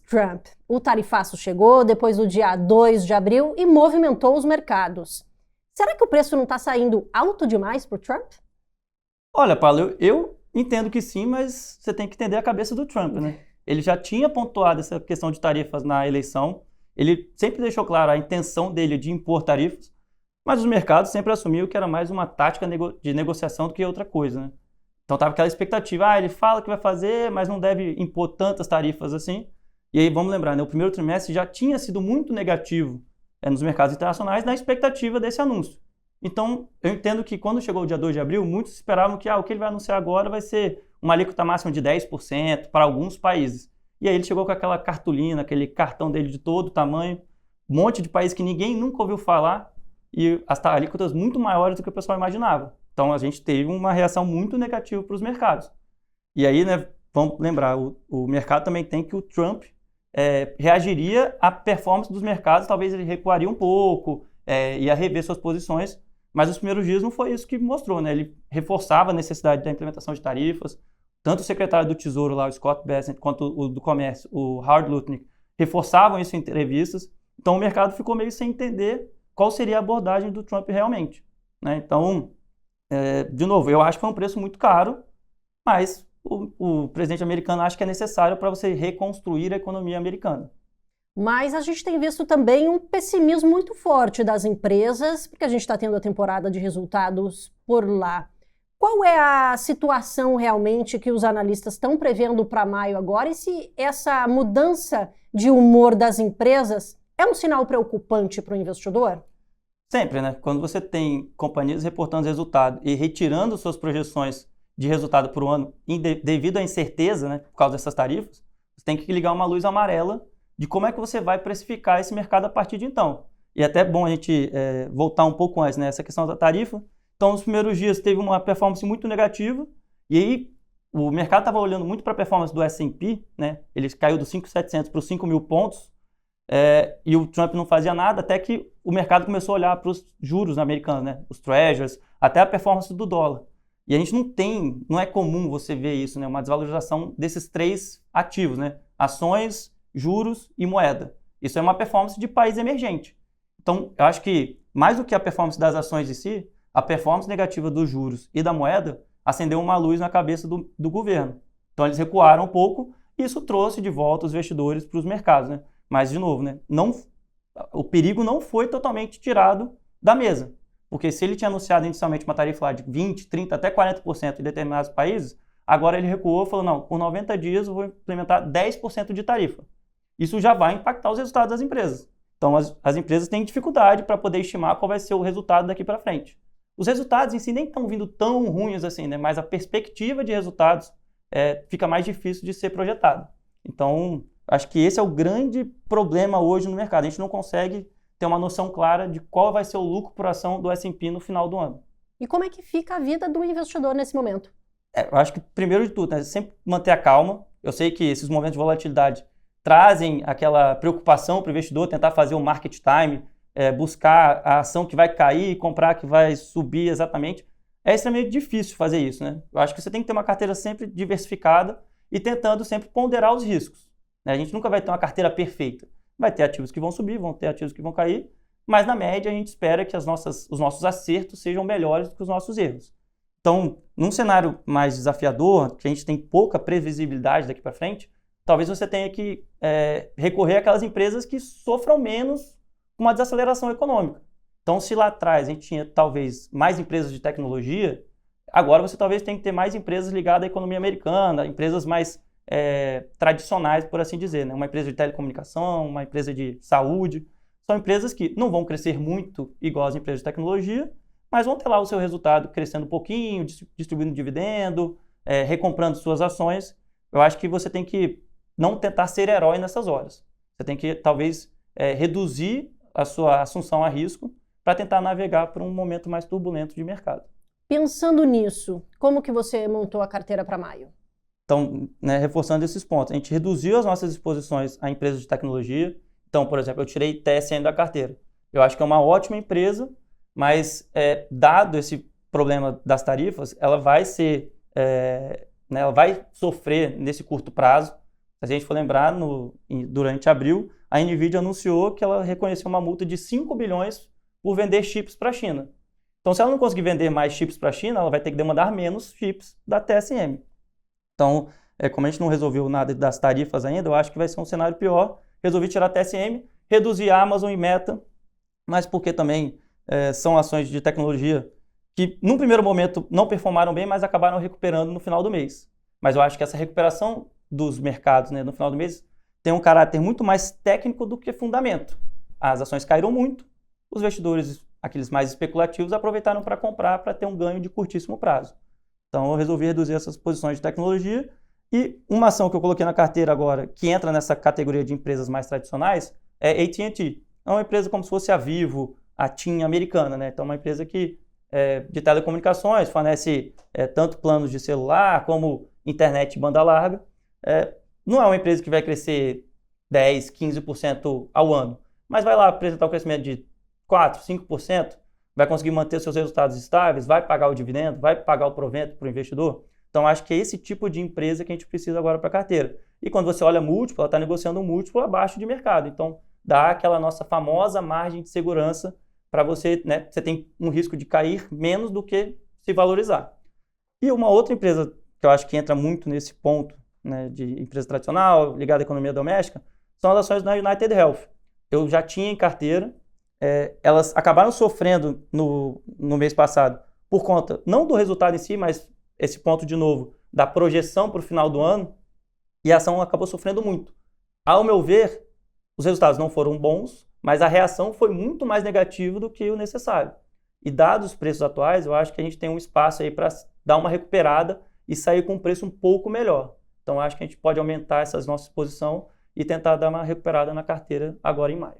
Trump. O tarifaço chegou depois do dia 2 de abril e movimentou os mercados. Será que o preço não está saindo alto demais para o Trump? Olha, Paulo, eu entendo que sim, mas você tem que entender a cabeça do Trump, né? Ele já tinha pontuado essa questão de tarifas na eleição, ele sempre deixou claro a intenção dele de impor tarifas, mas os mercados sempre assumiram que era mais uma tática de negociação do que outra coisa, né? Então estava aquela expectativa, ele fala que vai fazer, mas não deve impor tantas tarifas assim. E aí vamos lembrar, né? O primeiro trimestre já tinha sido muito negativo nos mercados internacionais na expectativa desse anúncio. Então, eu entendo que quando chegou o dia 2 de abril, muitos esperavam que o que ele vai anunciar agora vai ser uma alíquota máxima de 10% para alguns países. E aí ele chegou com aquela cartolina, aquele cartão dele de todo tamanho, um monte de país que ninguém nunca ouviu falar e as alíquotas muito maiores do que o pessoal imaginava. Então, a gente teve uma reação muito negativa para os mercados. E aí, né, vamos lembrar, o mercado também tem que o Trump reagiria à performance dos mercados, talvez ele recuaria um pouco, ia rever suas posições, mas os primeiros dias não foi isso que mostrou, né? Ele reforçava a necessidade da implementação de tarifas, tanto o secretário do Tesouro lá, o Scott Bessent, quanto o do Comércio, o Howard Lutnick, reforçavam isso em entrevistas, então o mercado ficou meio sem entender qual seria a abordagem do Trump realmente, né? Então, de novo, eu acho que foi um preço muito caro, mas o presidente americano acha que é necessário para você reconstruir a economia americana. Mas a gente tem visto também um pessimismo muito forte das empresas, porque a gente está tendo a temporada de resultados por lá. Qual é a situação realmente que os analistas estão prevendo para maio agora? E se essa mudança de humor das empresas é um sinal preocupante para o investidor? Sempre, né? Quando você tem companhias reportando resultado e retirando suas projeções de resultado para o ano devido à incerteza, né, por causa dessas tarifas, você tem que ligar uma luz amarela de como é que você vai precificar esse mercado a partir de então. E é até bom a gente voltar um pouco antes, né, essa questão da tarifa. Então, nos primeiros dias teve uma performance muito negativa, e aí o mercado estava olhando muito para a performance do S&P, né, ele caiu dos 5.700 para os 5.000 pontos, e o Trump não fazia nada, até que o mercado começou a olhar para os juros americanos, né, os treasuries, até a performance do dólar. E a gente não é comum você ver isso, né, uma desvalorização desses três ativos, né, ações, juros e moeda. Isso é uma performance de país emergente. Então, eu acho que, mais do que a performance das ações em si, a performance negativa dos juros e da moeda acendeu uma luz na cabeça do governo. Então, eles recuaram um pouco e isso trouxe de volta os investidores para os mercados, né? Mas, de novo, né, o perigo não foi totalmente tirado da mesa. Porque se ele tinha anunciado inicialmente uma tarifa lá de 20%, 30%, até 40% em determinados países, agora ele recuou e falou, não, por 90 dias eu vou implementar 10% de tarifa. Isso já vai impactar os resultados das empresas. Então, as empresas têm dificuldade para poder estimar qual vai ser o resultado daqui para frente. Os resultados em si nem estão vindo tão ruins assim, né? Mas a perspectiva de resultados fica mais difícil de ser projetada. Então, acho que esse é o grande problema hoje no mercado. A gente não consegue ter uma noção clara de qual vai ser o lucro por ação do S&P no final do ano. E como é que fica a vida do investidor nesse momento? Eu acho que, primeiro de tudo, né, sempre manter a calma. Eu sei que esses momentos de volatilidade trazem aquela preocupação para o investidor, tentar fazer o market time, buscar a ação que vai cair, comprar a que vai subir exatamente. É extremamente difícil fazer isso, né? Eu acho que você tem que ter uma carteira sempre diversificada e tentando sempre ponderar os riscos, né? A gente nunca vai ter uma carteira perfeita. Vai ter ativos que vão subir, vão ter ativos que vão cair, mas na média a gente espera que os nossos acertos sejam melhores do que os nossos erros. Então, num cenário mais desafiador, que a gente tem pouca previsibilidade daqui para frente, talvez você tenha que recorrer àquelas empresas que sofram menos com uma desaceleração econômica. Então, se lá atrás a gente tinha talvez mais empresas de tecnologia, agora você talvez tenha que ter mais empresas ligadas à economia americana, empresas mais tradicionais, por assim dizer, né? Uma empresa de telecomunicação, uma empresa de saúde. São empresas que não vão crescer muito igual as empresas de tecnologia, mas vão ter lá o seu resultado crescendo um pouquinho, distribuindo dividendo, recomprando suas ações. Eu acho que você tem que não tentar ser herói nessas horas. Você tem que, talvez, reduzir a sua assunção a risco para tentar navegar por um momento mais turbulento de mercado. Pensando nisso, como que você montou a carteira para maio? Então, né, reforçando esses pontos, a gente reduziu as nossas exposições a empresas de tecnologia. Então, por exemplo, eu tirei TSM da carteira. Eu acho que é uma ótima empresa, mas dado esse problema das tarifas, ela vai ela vai sofrer nesse curto prazo Se a gente for lembrar, durante abril, a NVIDIA anunciou que ela reconheceu uma multa de 5 bilhões por vender chips para a China. Então, se ela não conseguir vender mais chips para a China, ela vai ter que demandar menos chips da TSM. Então, como a gente não resolveu nada das tarifas ainda, eu acho que vai ser um cenário pior. Resolvi tirar a TSM, reduzir a Amazon e Meta, mas porque também são ações de tecnologia que, num primeiro momento, não performaram bem, mas acabaram recuperando no final do mês. Mas eu acho que essa recuperação dos mercados, né, no final do mês tem um caráter muito mais técnico do que fundamento. As ações caíram muito, os investidores, aqueles mais especulativos, aproveitaram para comprar para ter um ganho de curtíssimo prazo. Então eu resolvi reduzir essas posições de tecnologia e uma ação que eu coloquei na carteira agora, que entra nessa categoria de empresas mais tradicionais, é a AT&T. É uma empresa como se fosse a Vivo, a TIM americana, né? Então é uma empresa que de telecomunicações, fornece tanto planos de celular como internet de banda larga. Não é uma empresa que vai crescer 10, 15% ao ano, mas vai lá apresentar um crescimento de 4, 5%, vai conseguir manter seus resultados estáveis, vai pagar o dividendo, vai pagar o provento para o investidor. Então, acho que é esse tipo de empresa que a gente precisa agora para a carteira. E quando você olha múltiplo, ela está negociando um múltiplo abaixo de mercado. Então, dá aquela nossa famosa margem de segurança para você, né? Você tem um risco de cair menos do que se valorizar. E uma outra empresa que eu acho que entra muito nesse ponto, né, de empresa tradicional, ligada à economia doméstica, são as ações da United Health. Eu já tinha em carteira, elas acabaram sofrendo no mês passado por conta, não do resultado em si, mas esse ponto de novo, da projeção para o final do ano, e a ação acabou sofrendo muito. Ao meu ver, os resultados não foram bons, mas a reação foi muito mais negativa do que o necessário. E dados os preços atuais, eu acho que a gente tem um espaço aí para dar uma recuperada e sair com um preço um pouco melhor. Então, acho que a gente pode aumentar essa nossa exposição e tentar dar uma recuperada na carteira agora em maio.